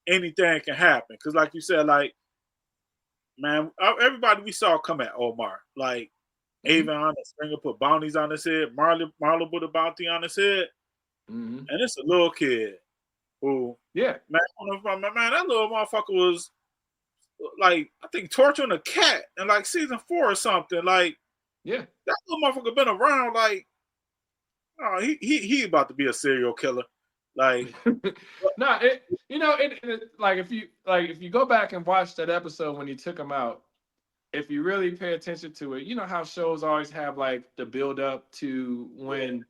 anything can happen, because like you said, like man, everybody we saw come at Omar, like Avon, Springer put bounties on his head, Marlo put a bounty on his head, and it's a little kid who, Yeah, man, I don't know if man, that little motherfucker was like I think torturing a cat in like season 4 or something. Like yeah. that little motherfucker been around. Like, oh, he about to be a serial killer. Like, No, like if you go back and watch that episode when he took him out, if you really pay attention to it, you know how shows always have like the build up to when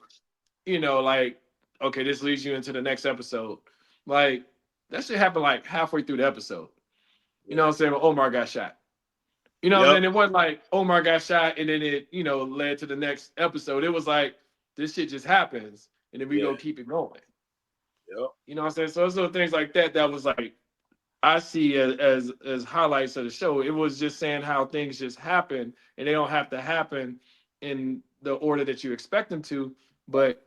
like okay, this leads you into the next episode. Like that shit happened like halfway through the episode. You know what I'm saying? When Omar got shot. You know what I'm yep, saying? It wasn't like Omar got shot and then it led to the next episode. It was like this shit just happens and then we yeah, go keep it going. yep, You know what I'm saying? So those little things like that was like I see as highlights of the show. It was just saying how things just happen and they don't have to happen in the order that you expect them to, but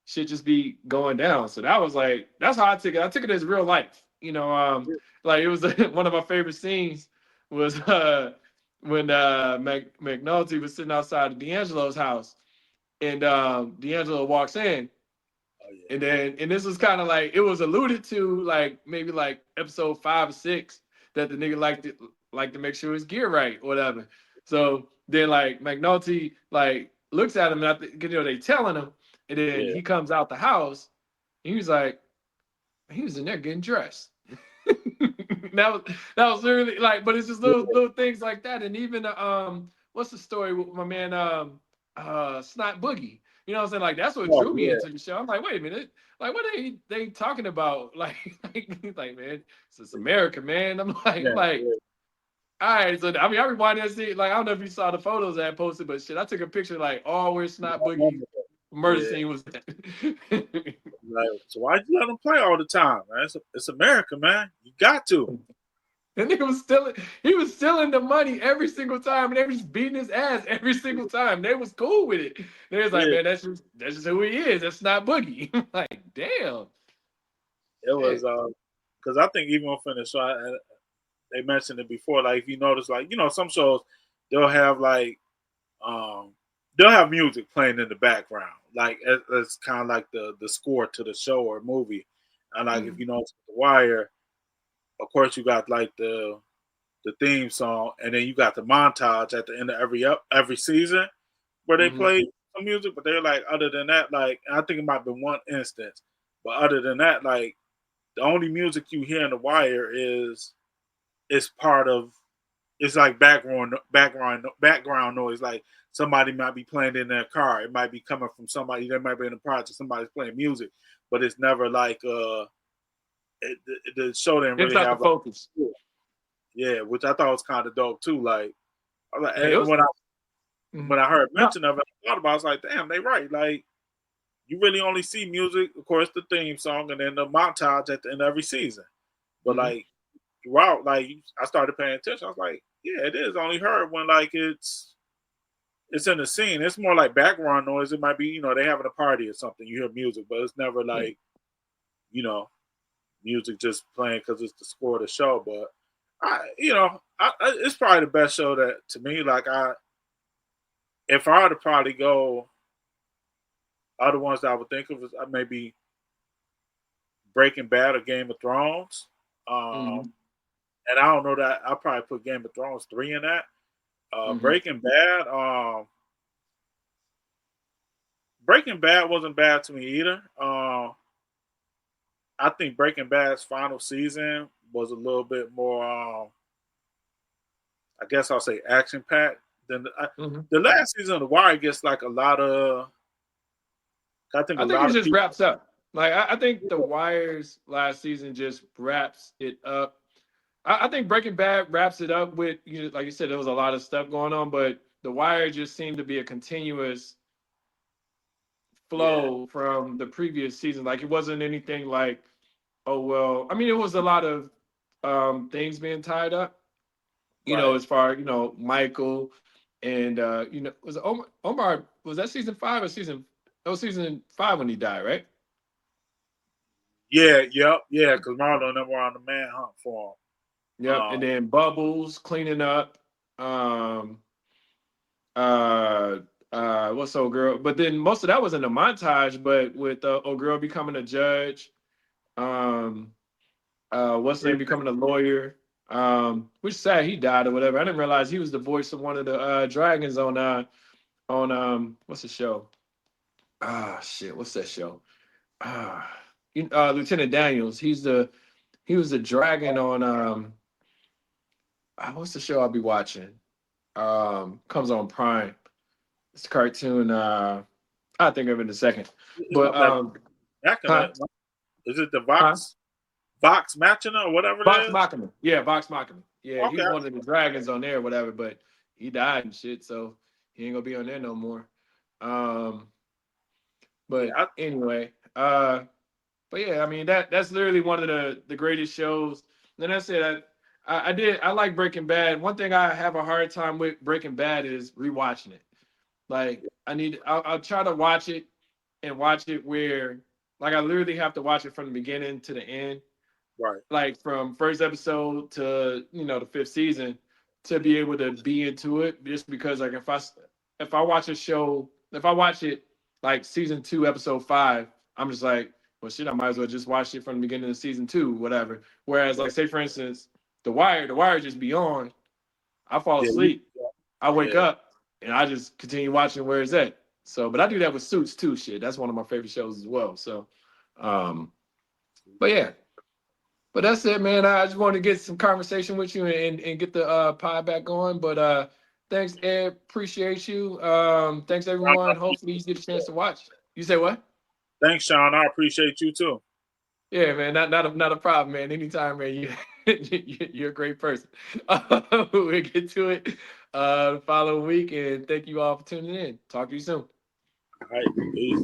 shit just be going down. So that was like that's how I took it. I took it as real life. Like it was one of my favorite scenes was when McNulty was sitting outside of D'Angelo's house and D'Angelo walks in oh yeah, and this was kind of like it was alluded to like maybe like episode 5 or 6 that the nigga like to make sure his gear right or whatever. So then like McNulty like looks at him and they telling him, and then yeah, he comes out the house and he was like he was in there getting dressed. That was literally like, but it's just little things like that, and even what's the story with my man Snot Boogie? You know what I'm saying? Like that's what oh drew me yeah, into the show. I'm like, wait a minute, like what are they talking about? Like man, it's America, man. I'm like, yeah, I'm like, yeah. all right. So I mean, I rewind that scene. Like I don't know if you saw the photos I posted, but shit, I took a picture like, oh, where Snot I Boogie remember that. murder Yeah, scene was. like, so why'd you let them play all the time, man? It's America, man. You got to. That nigga was stealing. He was stealing the money every single time, and they was beating his ass every single time. They was cool with it. They was like, Yeah, man, that's just who he is. That's not Boogie. I'm like, damn, it was shit. because I think even on the show, they mentioned it before. Like if you notice, like some shows they'll have like um they'll have music playing in the background, like it's kind of like the score to the show or movie. And like if Mm-hmm. you notice The Wire, of course you got like the theme song, and then you got the montage at the end of every season where they Mm-hmm. play some music. But they're like, other than that, like I think it might be one instance, but other than that, like the only music you hear in The Wire is part of it's like background noise. Like somebody might be playing in their car. It might be coming from somebody that might be in the project. Somebody's playing music, but it's never like the show didn't It's really not the have like focus. yeah, which I thought was kind of dope too. Like, Yeah, it and was. when I heard No. mention of it, I thought about it, I was like, damn, they right. Like you really only see music, of course, the theme song, and then the montage at the end of every season. But Mm-hmm. like throughout, like I started paying attention. I was like, yeah, it is only heard when like it's in the scene. It's more like background noise. It might be, they having a party or something. You hear music, but it's never Yeah. like, you know, music just playing because it's the score of the show. But it's probably the best show that to me. Like if I were to probably go, other ones that I would think of is maybe Breaking Bad or Game of Thrones. Mm-hmm. And I don't know that I'll probably put Game of Thrones 3 in that. Mm-hmm. Breaking Bad, Breaking Bad wasn't bad to me either. I think Breaking Bad's final season was a little bit more, I guess I'll say, action packed than Mm-hmm. the last season of The Wire gets like a lot of. I think a I think it lot of just people. wraps up. Like I think the Wire's last season just wraps it up. I think Breaking Bad wraps it up with like you said, there was a lot of stuff going on, but the Wire just seemed to be a continuous Yeah, flow from the previous season. Like it wasn't anything like, oh well. I mean, it was a lot of things being tied up. right. As far Michael and was Omar, was that season 5 or season? That was season 5 when he died, right? Yeah, yep, yeah. Because Marlon and them were on the manhunt for him. Yep. And then Bubbles cleaning up. Um, uh, what's old girl? But then most of that was in the montage. But with old girl becoming a judge, um, what's the name becoming a lawyer. Which sad he died or whatever. I didn't realize he was the voice of one of the dragons on what's the show? Ah shit, what's that show? Ah, Lieutenant Daniels. He was the dragon on what's the show I'll be watching? Comes on Prime. It's a cartoon. I'll think of it in a second. it's But not that back in huh? it. Is it the Huh? Vox Machina or whatever it Vox is? Machina. Yeah, Vox Machina. Yeah, he Okay. was one of the dragons on there, or whatever, but he died and shit, so he ain't gonna be on there no more. Um, Yeah, but anyway, but yeah, I mean that's literally one of the greatest shows. And I said I like Breaking Bad. One thing I have a hard time with Breaking Bad is rewatching it. Like I'll try to watch it and watch it where like I literally have to watch it from the beginning to the end, right. like from first episode to the fifth season to be able to be into it. Just because like if I watch a show, if I watch it like season 2 episode 5, I'm just like, well shit, I might as well just watch it from the beginning of season 2, whatever. Whereas like say for instance the wire just be on, I fall Yeah, asleep, I wake yeah. up and I just continue watching where it's at. So but I do that with Suits too. Shit, that's one of my favorite shows as well. So um but yeah, but that's it, man. I just wanted to get some conversation with you and get the pod back going. But thanks, Ed. Appreciate you. Thanks everyone. Hopefully you get a chance to watch. You say what? Thanks, Sean. I appreciate you too. Yeah, man. Not a problem, man. Anytime, man. You're a great person. We'll get to it the following week, and thank you all for tuning in. Talk to you soon. All right, peace.